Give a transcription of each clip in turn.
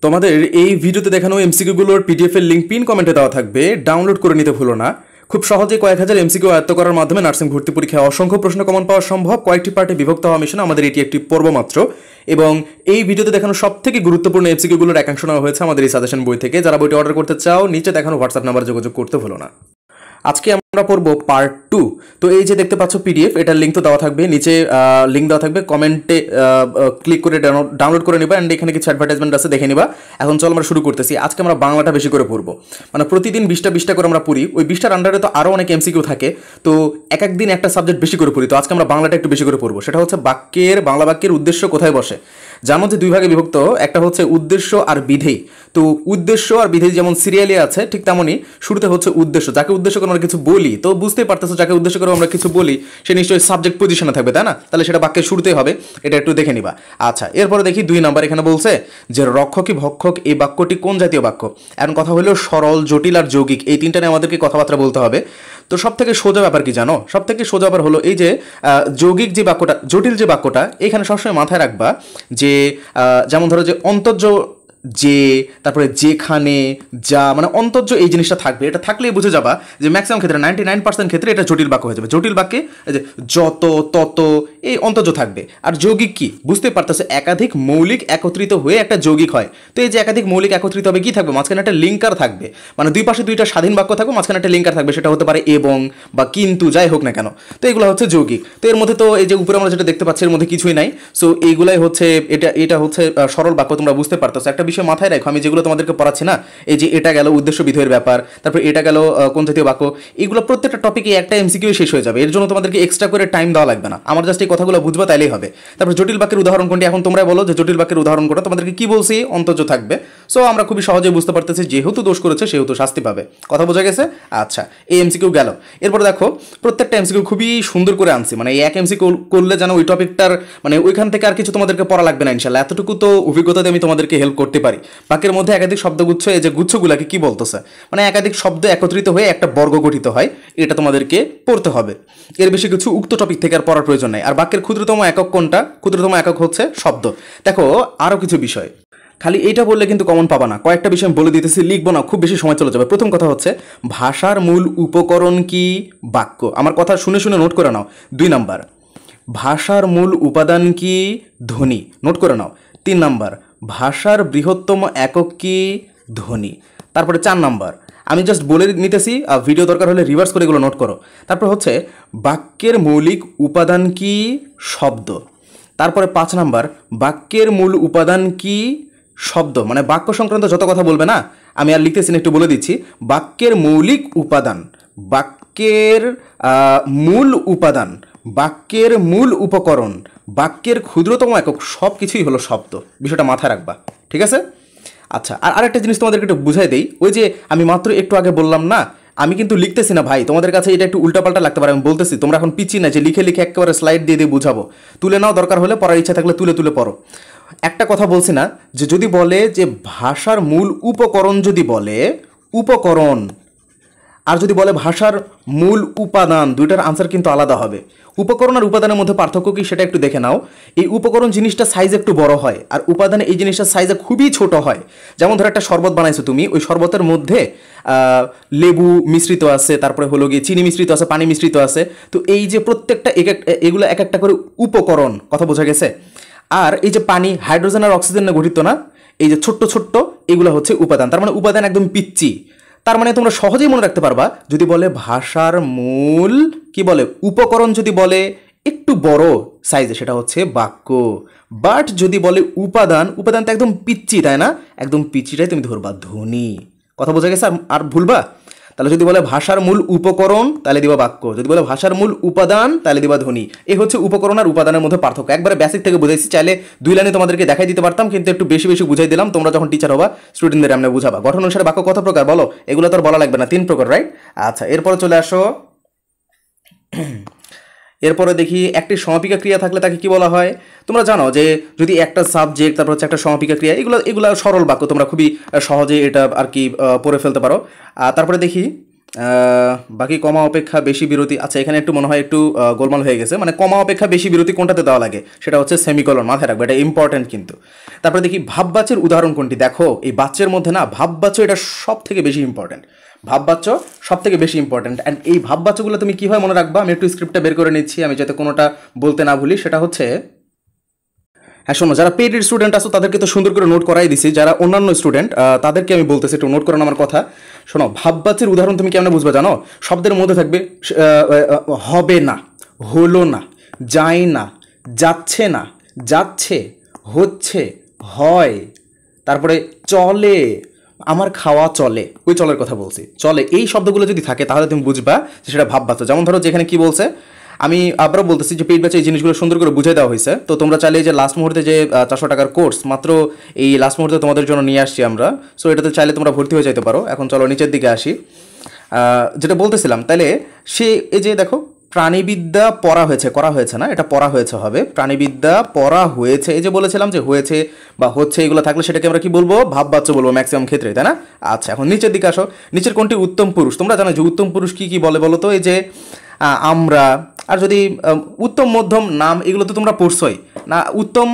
তোমাদের এই ভিডিওতে দেখানো এমসিকিউগুলোর পিডিএফ এর লিঙ্ক পিন কমেন্টে দেওয়া থাকবে, ডাউনলোড করে নিতে ভুলো না। খুব সহজে কয়েক হাজার এমসিকিউ আয়ত্ত করার মাধ্যমে নার্সিং ভর্তি পরীক্ষায় অসংখ্য প্রশ্ন কমন পাওয়া সম্ভব। কয়েকটি পার্টে বিভক্ত হওয়া মিশন আমাদের এটি একটি পর্ব মাত্র, এবং এই ভিডিওতে দেখানো সবথেকে গুরুত্বপূর্ণ এমসিকিউগুলোর একাংশ নেওয়া হয়েছে আমাদের এই সাজেশন বই থেকে। যারা বইটি অর্ডার করতে চাও নিচে দেখানো হোয়াটসঅ্যাপ নাম্বারে যোগাযোগ করতে ভুলো না। আজকে আমরা পড়বো পার্ট 2। তো এই যে দেখতে পাচ্ছ পিডিএফ, এটার লিঙ্ক তো দেওয়া থাকবে, নিচে লিঙ্ক দেওয়া থাকবে, কমেন্টে ক্লিক করে ডাউনলোড করে নিবা। অ্যান্ড এখানে কিছু অ্যাডভার্টাইজমেন্ট আছে, দেখে নিবা। এখন চল আমরা শুরু করতেছি। আজকে আমরা বাংলাটা বেশি করে পড়বো, মানে প্রতিদিন 20টা করে আমরা পড়ি। ওই 20টার আন্ডারে তো আরও অনেক এমসিকিউ থাকে, তো এক একদিন একটা সাবজেক্ট বেশি করে পড়ি। তো আজকে আমরা বাংলাটা একটু বেশি করে পড়বো। সেটা হচ্ছে বাংলা বাক্যের উদ্দেশ্য কোথায় বসে, যার মধ্যে দুই ভাগে বিভক্ত। একটা হচ্ছে উদ্দেশ্য আর বিধেয়। তো উদ্দেশ্য আর বিধেয় যেমন সিরিয়ালে আছে, ঠিক তেমনই শুরুতে হচ্ছে উদ্দেশ্য। যাকে উদ্দেশ্য করে আমরা কিছু বলি, তো বুঝতেই পারতেছো যাকে উদ্দেশ্য করে আমরা কিছু বলি সে নিশ্চয়ই সাবজেক্ট পজিশনে থাকবে, তাই না? তাহলে সেটা বাক্যের শুরুতেই হবে, এটা একটু দেখে নিবা। আচ্ছা, এরপরে দেখি 2 নাম্বার। এখানে বলছে যে রক্ষকী ভক্ষক এই বাক্যটি কোন জাতীয় বাক্য। এখন কথা হলো সরল, জটিল আর যৌগিক, এই তিনটা নিয়ে আমাদেরকে কথাবার্তা বলতে হবে। তো সব থেকে সোজা ব্যাপার কি জানো? সব থেকে সোজা ব্যাপার হলো এই যে যৌগিক যে বাক্যটা, জটিল যে বাক্যটা, এখানে সবসময় মাথায় রাখবা যে যেমন ধরো যে অন্তর্য, যে, তারপরে যেখানে, যা, মানে অন্তর্য এই জিনিসটা থাকবে। এটা থাকলেই বুঝে যাবা যে ম্যাক্সিমাম ক্ষেত্রে 99% ক্ষেত্রে এটা জটিল বাক্য হয়ে যাবে। জটিল বাক্যে এই যে যত, তত, এই অন্তর্য থাকবে। আর যৌগিক কি বুঝতে পারতেছে, একাধিক মৌলিক একত্রিত হয়ে একটা যৌগিক হয়। তো এই যে একাধিক মৌলিক একত্রিত হবে, কি থাকবে? মাঝখানে একটা লিঙ্কার থাকবে, মানে দুই পাশে দুইটা স্বাধীন বাক্য থাকবে, মাঝখানে একটা লিঙ্কার থাকবে। সেটা হতে পারে এবং বা কিন্তু, যাই হোক না কেন। তো এগুলো হচ্ছে যৌগিক। তো এর মধ্যে তো এই যে উপরে আমরা যেটা দেখতে পাচ্ছি এর মধ্যে কিছুই নাই। সো এইগুলাই হচ্ছে এটা হচ্ছে সরল বাক্য। তোমরা বুঝতে পারতেছো। একটা বিষয় মাথায় রাখো, আমি যেগুলো তোমাদেরকে পড়াচ্ছি না, এই যে এটা গেল উদ্দেশ্য বিধেয়ের ব্যাপার, তারপর এটা গেল কোন জাতীয় বাক্য, এগুলো প্রত্যেকটা টপিকে একটা এমসিকিউ শেষ হয়ে যাবে। এর জন্য তোমাদেরকে এক্সট্রা করে টাইম দেওয়া লাগবে না, আমার জাস্ট এই কথাগুলো বুঝবা তাইলেই হবে। তারপর জটিল বাক্যের উদাহরণ কোনটি, এখন তোমরা বলো যে জটিল বাক্যের উদাহরণ কোনটা। তোমাদেরকে কি বলছি, অন্তর্য থাকবে। সো আমরা খুবই সহজে বুঝতে পারতেছি যেহেতু দোষ করেছে সেহেতু শাস্তি পাবে। কথা বোঝা গেছে? আচ্ছা, এই এমসিকিউ গেল। এরপর দেখো প্রত্যেকটা এমসিকিউ খুবই সুন্দর করে আনছি, মানে এই এক এমসিকিউ করলে যেন ওই টপিকটার মানে ওইখান থেকে আর কিছু তোমাদেরকে পড়া লাগবে না ইনশাল্লাহ। এতটুকু তো অভিজ্ঞতাতে আমি তোমাদেরকে হেল্প করতে পারি। বাক্যের মধ্যে একাধিক শব্দগুচ্ছ, এই যে গুচ্ছগুলাকে কি বলতেছে, মানে একাধিক শব্দ একত্রিত হয়ে একটা বর্গ গঠিত হয়, এটা তোমাদেরকে পড়তে হবে। এর বেশি কিছু উক্ত টপিক থেকে আর পড়ার প্রয়োজন নাই। আর বাক্যের ক্ষুদ্রতম একক কোনটা? ক্ষুদ্রতম একক হচ্ছে শব্দ। দেখো আরও কিছু বিষয়, খালি এইটা বললে কিন্তু কমন পাবা না। কয়েকটা বিষয় বলে দিতেছি, লিখবো না, খুব বেশি সময় চলে যাবে। প্রথম কথা হচ্ছে ভাষার মূল উপকরণ কি? বাক্য। আমার কথা শুনে শুনে নোট করে নাও। 2 নাম্বার, ভাষার মূল উপাদান কি? ধ্বনি। নোট করে নাও। 3 নাম্বার, ভাষার বৃহত্তম একক কি? ধ্বনি। তারপরে 4 নাম্বার, আমি জাস্ট বলে নিতেছি, ভিডিও দরকার হলে রিভার্স করে এগুলো নোট করো। তারপর হচ্ছে বাক্যের মৌলিক উপাদান কি? শব্দ। তারপরে 5 নাম্বার, বাক্যের মূল উপাদান কি? শব্দ। মানে বাক্য সংক্রান্ত যত কথা বলবে না, আমি আর লিখতেছি না, একটু বলে দিচ্ছি। বাক্যের মৌলিক উপাদান, বাক্যের মূল উপাদান, বাক্যের মূল উপকরণ, বাক্যের ক্ষুদ্রতম একক, সব কিছুই হলো শব্দ। বিষয়টা মাথায় রাখবা, ঠিক আছে? আচ্ছা, আর আরেকটা জিনিস তোমাদেরকে একটু বুঝাই দেই। ওই যে আমি মাত্র একটু আগে বললাম না, আমি কিন্তু লিখতেছি না ভাই, তোমাদের কাছে এটা একটু উল্টাপাল্টা লাগতে পারে। আমি বলতেছি, তোমরা এখন পিচ্ছি না যে লিখে লিখে একেবারে স্লাইড দিয়ে দিয়ে বুঝাবো। তুলে নাও, দরকার হলে পড়ার ইচ্ছা থাকলে তুলে তুলে পড়ো। একটা কথা বলছি না, যে যদি বলে যে ভাষার মূল উপকরণ, যদি বলে উপকরণ, আর যদি বলে ভাষার মূল উপাদান, দুইটার আনসার কিন্তু আলাদা হবে। উপকরণ আর উপাদানের মধ্যে পার্থক্য কি সেটা একটু দেখে নাও। এই উপকরণ জিনিসটা সাইজ একটু বড় হয়, আর উপাদানে এই জিনিসটা সাইজে খুবই ছোট হয়। যেমন ধরো একটা শরবত বানাইছো তুমি, ওই শরবতের মধ্যে লেবু মিশ্রিত আছে, তারপরে হলো গিয়ে চিনি মিশ্রিত আছে, পানি মিশ্রিত আছে। তো এই যে প্রত্যেকটা এগুলো এক একটা করে উপকরণ, কথা বোঝা গেছে? আর এই যে পানি হাইড্রোজেন আর অক্সিজেন গঠিত না, এই যে ছোট্ট ছোট্ট এগুলো হচ্ছে উপাদান। তার মানে উপাদান একদম পিচ্চি। তার মানে তোমরা সহজেই মনে রাখতে পারবা, যদি বলে ভাষার মূল কি বলে উপকরণ, যদি বলে একটু বড় সাইজে সেটা হচ্ছে বাক্য। বাট যদি বলে উপাদান, উপাদান তো একদম পিচ্চি, তাই না? একদম পিচ্চিটাই তুমি ধরবা ধ্বনি। কথা বোঝা গেছে? আর ভুলবা? তাহলে যদি বলে ভাষার মূল উপকরণ তাহলে দিবা বাক্য, যদি বলে ভাষার মূল উপাদান তাহলে দিবা ধ্বনি। এই হচ্ছে উপকরণ আর উপাদানের মধ্যে পার্থক্য। একবারে বেসিক থেকে বুঝাইছি, চাইলে 2 লাইনে তোমাদেরকে দেখাই দিতে পারতাম, কিন্তু একটু বেশি বেশি বুঝাই দিলাম। তোমরা যখন টিচার হবা স্টুডেন্টদের এমনি বুঝাবা। গঠন অনুসারে বাক্য কত প্রকার বলো? এগুলো তো আর বলা লাগবে না, 3 প্রকার, রাইট? আচ্ছা, এরপরে চলে আসো। এরপরে দেখি একটি সমাপিকা ক্রিয়া থাকলে তাকে কি বলা হয়? তোমরা জানো যে যদি একটা সাবজেক্ট, তারপর হচ্ছে একটা সমাপিকা ক্রিয়া, এগুলো সরল বাক্য, তোমরা খুবই সহজে এটা আর কি পড়ে ফেলতে পারো। তারপরে দেখি বাকি কমা অপেক্ষা বেশি বিরতি, আচ্ছা এখানে একটু মনে হয় একটু গোলমাল হয়ে গেছে, মানে কমা অপেক্ষা বেশি বিরতি কোনটাতে দেওয়া লাগে, সেটা হচ্ছে সেমিকোলন, মাথায় রাখবে, এটা ইম্পর্টেন্ট কিন্তু। তারপরে দেখি ভাববাচ্যের উদাহরণ কোনটি। দেখো এই বাচ্যের মধ্যে না ভাববাচ্য এটা সব থেকে বেশি ইম্পর্টেন্ট, ভাববাচ্য সব থেকে বেশি ইম্পর্টেন্ট। অ্যান্ড এই ভাববাচ্যগুলো তুমি কীভাবে মনে রাখবা, আমি একটু স্ক্রিপ্টটা বের করে নিচ্ছি আমি যাতে কোনোটা বলতে না ভুলি। সেটা হচ্ছে, হ্যাঁ শোনো, যারা পেইড স্টুডেন্ট আছো তাদেরকে তো সুন্দর করে নোট করাই দিছি, যারা অন্যান্য স্টুডেন্ট তাদেরকে আমি বলতেছি একটু নোট করানো আমার কথা। শোনো, ভাববাচ্যের উদাহরণ তুমি কেমন বুঝবা জানো, শব্দের মধ্যে থাকবে হবে না, হলো না, যায় না, যাচ্ছে না, যাচ্ছে, হচ্ছে, হয়, তারপরে চলে, আমার খাওয়া চলে, ওই চলের কথা বলছি, চলে, এই শব্দগুলো যদি থাকে তাহলে তুমি বুঝবা যে সেটা ভাববাচ্য। যেমন ধরো যেখানে কি বলছে, আমি আবারও বলতেছি যে পেইড ব্যাচে এই জিনিসগুলো সুন্দর করে বুঝিয়ে দেওয়া হয়েছে, তো তোমরা চাইলে যে লাস্ট মুহূর্তে যে 400 টাকার কোর্স মাত্র এই লাস্ট মুহূর্তে তোমাদের জন্য নিয়ে আসছি আমরা, সো এটাতে চাইলে তোমরা ভর্তি হয়ে যেতে পারো। এখন চলো নিচের দিকে আসি, যেটা বলতেছিলাম, তাহলে সে এই যে দেখো প্রাণীবিদ্যা পড়া হয়েছে, করা হয়েছে না, এটা পড়া হয়েছে হবে, প্রাণীবিদ্যা পড়া হয়েছে, এই যে বলেছিলাম যে হয়েছে বা হচ্ছে এগুলো থাকলে সেটাকে আমরা কি বলবো, ভাববাচ্য বলবো ম্যাক্সিমাম ক্ষেত্রে, তাই না? আচ্ছা এখন নিচের দিকে আসো, নিচের কোনটি উত্তম পুরুষ? তোমরা জানো যে উত্তম পুরুষ কি কি বলে বলো তো, এই যে আমরা, আর যদি উত্তম মধ্যম নাম এগুলো তো তোমরা পড়ছোই না, উত্তম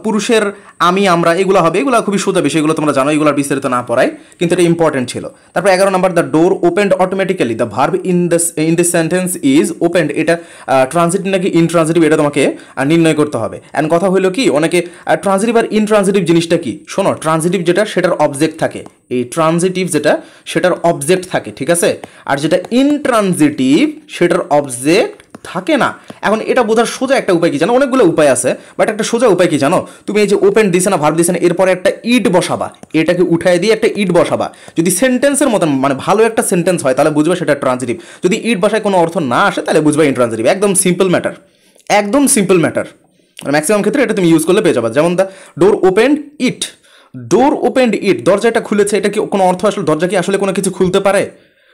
পুরুষের আমি আমরা এগুলো হবে, এগুলো খুবই সোজা বিষয়, এগুলো তোমরা জানো, এগুলো বিস্তারিত না পড়াই, কিন্তু এটা ইম্পর্টেন্ট ছিল। তারপর 11 নম্বর, the door opened automatically, the verb in this sentence is opened, এটা ট্রানজিটিভ নাকি ইনট্রানজিটিভ এটা তোমাকে নির্ণয় করতে হবে। অ্যান্ড কথা হলো কি, অনেকে ট্রানজিটিভ আর ইনট্রানজিটিভ জিনিসটা কি, শোনো, ট্রানজিটিভ যেটা সেটার অবজেক্ট থাকে, এই ট্রানজিটিভ যেটা সেটার অবজেক্ট থাকে, ঠিক আছে, আর যেটা ইনট্রানজিটিভ সেটার অবজেক্ট থাকে না। এখন এটা বোঝার সোজা একটা উপায় কি জানো, অনেকগুলো উপায় আছে, বাট একটা সোজা উপায় কি জানো, তুমি এই যে ওপেন দিছে না, ভার্ব দিছে না, এরপরে একটা ইট বসাবা, এটাকে উঠায় দিয়ে একটা ইট বসাবা, যদি সেন্টেন্সের মতন মানে ভালো একটা সেন্টেন্স হয় তাহলে বুঝবে সেটা ট্রানজিটিভ, যদি ইট বসায় কোনো অর্থ না আসে তাহলে বুঝবে ইনট্রানজিটিভ। একদম সিম্পল ম্যাটার, একদম সিম্পল ম্যাটার, ম্যাক্সিমাম ক্ষেত্রে এটা তুমি ইউজ করলে পেয়ে যাবা। যেমন the door opened it, door opened it, দরজাটা খুলেছে, এটা কি কোনো অর্থ আসলে, দরজা কি আসলে কোনো কিছু খুলতে পারে,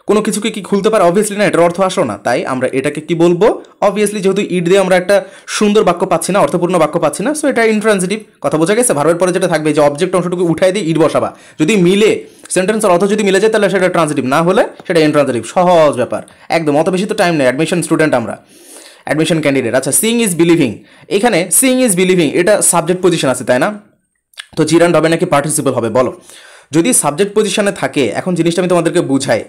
কোনো কিছুকে কি খুলতে পারে? অবভিয়াসলি না, এটার অর্থ আসো না, তাই আমরা এটাকে কি বলবো, অবভিয়াসলি যেহেতু ইট দিয়ে আমরা একটা সুন্দর বাক্য পাচ্ছি না, অর্থপূর্ণ বাক্য পাচ্ছি না, সো এটা ইনট্রানজিটিভ। কথা বোঝা গেছে? ভার্বের পরে যেটা থাকবে যে অবজেক্ট অংশটুকু উঠাই দিয়ে ইট বসাবা, যদি মিলে সেন্টেন্সের অর্থ যদি মিলে যায় তাহলে সেটা ট্রানজিটিভ, না হলে সেটা ইনট্রানজিটিভ। সহজ ব্যাপার একদম, অত বেশি তো টাইম নেই, অ্যাডমিশন স্টুডেন্ট আমরা, অ্যাডমিশন ক্যান্ডিডেট। আচ্ছা, সিং ইজ বিলিভিং, এখানে সিং ইজ বিলিভিং এটা সাবজেক্ট পজিশন আছে তাই না, তো জিরান্ড হবে নাকি পার্টিসিপল হবে বলো? যদি সাবজেক্ট পজিশনে থাকে, এখন জিনিসটা আমি তোমাদেরকে বুঝাই,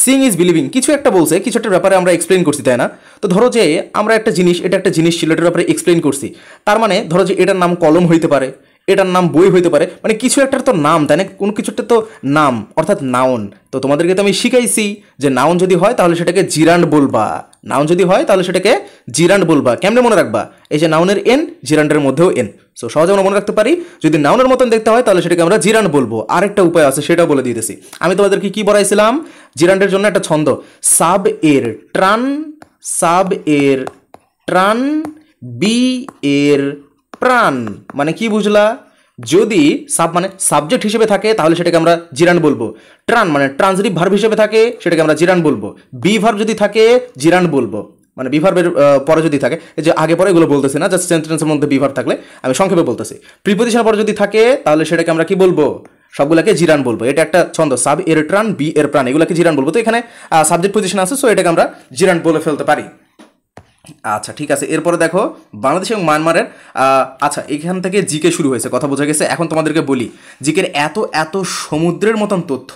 সিং ইজ বিলিভিং কিছু একটা বলছে, কিছু একটা ব্যাপারে আমরা এক্সপ্লেন করছি তাই না, তো ধরো যে আমরা একটা জিনিস, এটা একটা জিনিস ছিল, এটার ব্যাপারে এক্সপ্লেন করছি, তার মানে ধরো যে এটার নাম কলম হইতে পারে, এটার নাম বই হইতে পারে, মানে কিছু একটার তো নাম তাই না, কোনো কিছু একটা তো নাম, অর্থাৎ নাউন। তো তোমাদেরকে তো আমি শিখাইছি যে নাউন যদি হয় তাহলে সেটাকে জিরান্ড বলবা, নাউন যদি হয় তাহলে সেটাকে জিরান্ড বলবা। কেমনে মনে রাখবা? এই যে নাউনের এন, জিরান্ডের মধ্যেও এন, সো সহজে আমরা মনে রাখতে পারি। যদি নাউনের মতন দেখতে হয় তাহলে সেটাকে আমরা জিরান্ড বলবো। আরেকটা উপায় আছে, সেটা বলে দিতেছি। আমি তোমাদেরকে কি পড়াইছিলাম? জিরান্ডের জন্য একটা ছন্দ, সাব এর ট্রান, সাব এর ট্রান, বি এর প্রাণ, মানে কি বুঝলা? যদি সাব মানে সাবজেক্ট হিসেবে থাকে তাহলে সেটাকে আমরা জিরান্ড বলবো, ট্রান মানে ট্রানজিটিভ ভার্ব হিসেবে থাকে সেটাকে আমরা জিরান্ড বলবো, বি ভার্ব যদি থাকে জিরান্ড বলবো, মানে বি ভার্বের পরে যদি থাকে, এই যে আগে পরে এগুলো বলতেছি না, জাস্ট সেন্টেন্সের মধ্যে বি ভার্ব থাকলে আমি সংক্ষেপে বলতেছি। প্রিপোজিশন পরে যদি থাকে তাহলে সেটাকে আমরা কি বলবো? সবগুলোকে জিরান বলবো। এটা একটা ছন্দ, সাব এর ট্রান, বি এর প্রাণ, এগুলোকে জিরান বলবো। তো এখানে সাবজেক্ট পজিশন আছে, সো এটাকে আমরা জিরান বলে ফেলতে পারি। আচ্ছা ঠিক আছে, এরপরে দেখো বাংলাদেশ এবং মায়ানমারের, আচ্ছা এখান থেকে জিকে শুরু হয়েছে, কথা বোঝা গেছে। এখন তোমাদেরকে বলি জিকের এত এত সমুদ্রের মতন তথ্য।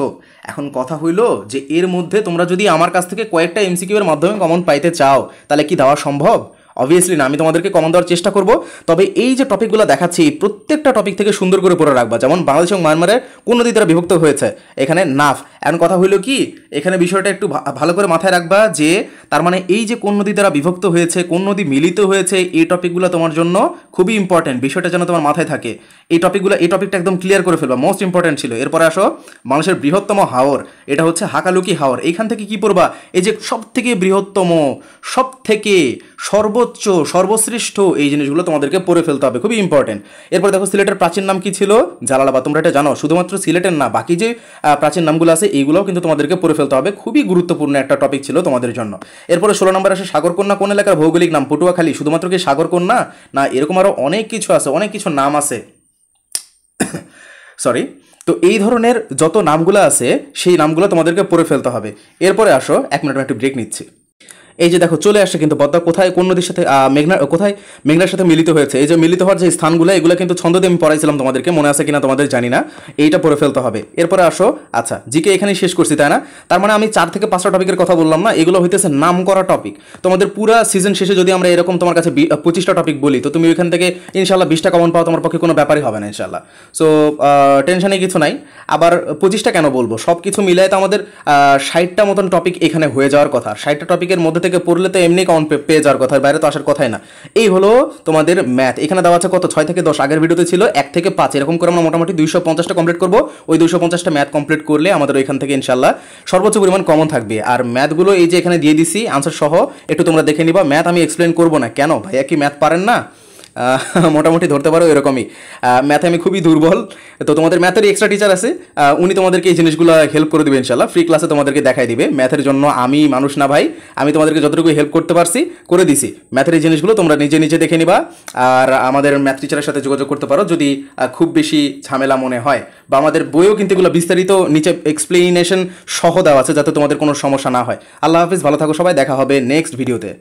এখন কথা হইলো যে এর মধ্যে তোমরা যদি আমার কাছ থেকে কয়েকটা এমসিকিউ এর মাধ্যমে কমন পাইতে চাও তাহলে কি দেওয়া সম্ভব? অবভিয়াসলি না, আমি তোমাদেরকে কমন দেওয়ার চেষ্টা করব। তবে এই যে টপিকগুলো দেখাচ্ছি এই প্রত্যেকটা টপিক থেকে সুন্দর করে পড়ে রাখবা। যেমন বাংলাদেশ এবং মায়ানমারের কোন নদী দ্বারা বিভক্ত হয়েছে, এখানে নাফ। এখন কথা হইলো কি, এখানে বিষয়টা একটু ভালো করে মাথায় রাখবা যে তার মানে এই যে কোন নদী দ্বারা বিভক্ত হয়েছে, কোন নদী মিলিত হয়েছে, এই টপিকগুলো তোমার জন্য খুবই ইম্পর্টেন্ট, বিষয়টা যেন তোমার মাথায় থাকে। এই টপিকটা একদম ক্লিয়ার করে ফেলবা, মোস্ট ইম্পর্টেন্ট ছিল। এরপরে আসো বাংলাদেশের বৃহত্তম হাওর, এটা হচ্ছে হাকালুকি হাওর। এইখান থেকে কি পড়বা? এই যে সব থেকে বৃহত্তম, সব থেকে সর্বোচ্চ, সর্বশ্রেষ্ঠ, এই জিনিসগুলো তোমাদেরকে পড়ে ফেলতে হবে, খুবই ইম্পর্টেন্ট। এরপর দেখো সিলেটের প্রাচীন নাম কি ছিল? জালালাবাদ। তোমরা এটা জানো, শুধুমাত্র সিলেটের না, বাকি যে প্রাচীন নামগুলো আছে এইগুলোও কিন্তু তোমাদেরকে পড়ে ফেলতে হবে, খুবই গুরুত্বপূর্ণ একটা টপিক ছিল তোমাদের জন্য। এরপরে 16 নম্বর আসে সাগরকন্যা কোন এলাকার ভৌগোলিক নাম? পটুয়াখালী। শুধুমাত্র কি সাগরকন্যা না, এরকম আরও অনেক কিছু আছে, অনেক কিছু নাম আছে। সরি। তো এই ধরনের যত নামগুলো আছে সেই নামগুলো তোমাদেরকে পড়ে ফেলতে হবে। এরপরে আসো, 1 মিনিট আমি একটু ব্রেক নিচ্ছি। এই যে দেখো চলে আসছে কিন্তু পদ্মা কোথায় কোন নদীর সাথে কোথায় মেঘনার সাথে মিলিত হয়েছে। এই যে মিলিত হওয়ার যে স্থানগুলো, এগুলো কিন্তু ছন্দ দিয়ে আমি পড়াইছিলাম তোমাদেরকে, মনে আছে কিনা তোমাদের জানি না। এইটা পড়ে ফেলতে হবে। এরপরে আসো, আচ্ছা জিকে এখানেই শেষ করছি তাই না? তার মানে আমি 4 থেকে 5টা টপিকের কথা বললাম না, এগুলো হইতেছে নাম করা টপিক। তোমাদের পুরো সিজন শেষে যদি আমরা এরকম তোমার কাছে 25টা টপিক বলি, তো তুমি ওইখান থেকে ইনশাল্লাহ 20টা কমন পাও, তোমার পক্ষে কোনো ব্যাপারই হবে না ইনশাল্লাহ। সো টেনশনে কিছু নাই। আবার 25টা কেন বলবো, সব কিছু মিলায় তো আমাদের 60টা মতন টপিক এখানে হয়ে যাওয়ার কথা। 60টা টপিকের মধ্যে থেকে পড়লে তো এমনি কাউন্ট পেয়ে যাওয়ার কথা, বাইরে তো আসার কথাই না। এই হলো তোমাদের ম্যাথ। এখানে দেওয়া আছে কত, 6 থেকে 10, আগের ভিডিওতে ছিল 1 থেকে 5, এরকম করে আমরা মোটামুটি 250টা কমপ্লিট করবো। ওই 250টা ম্যাথ কমপ্লিট করলে আমাদের ওইখান থেকে ইনশাল্লাহ সর্বোচ্চ পরিমাণ কমন থাকবে। আর ম্যাথগুলো এই যে এখানে দিয়ে দিছি আনসার সহ, একটু তোমরা দেখে নিবা। ম্যাথ আমি এক্সপ্লেন করবো না, কেন ভাইয়া কি ম্যাথ পারেন না? মোটামুটি ধরতে পারো এরকমই। ম্যাথে আমি খুবই দুর্বল। তো তোমাদের ম্যাথের এক্সট্রা টিচার আছে, উনি তোমাদেরকে এই জিনিসগুলো হেল্প করে দিবে ইনশাল্লাহ। ফ্রি ক্লাসে তোমাদেরকে দেখাই দিবে। ম্যাথের জন্য আমি মানুষ না ভাই, আমি তোমাদেরকে যতটুকু হেল্প করতে পারছি করে দিছি। ম্যাথের এই জিনিসগুলো তোমরা নিজে নিজে দেখে নিবা। আর আমাদের ম্যাথ টিচারের সাথে যোগাযোগ করতে পারো যদি খুব বেশি ঝামেলা মনে হয়, বা আমাদের বইও কিন্তু এগুলো বিস্তারিত নিচে এক্সপ্লেনেশন সহ দেওয়া আছে, যাতে তোমাদের কোনো সমস্যা না হয়। আল্লাহ হাফিজ, ভালো থাকো সবাই, দেখা হবে নেক্সট ভিডিওতে।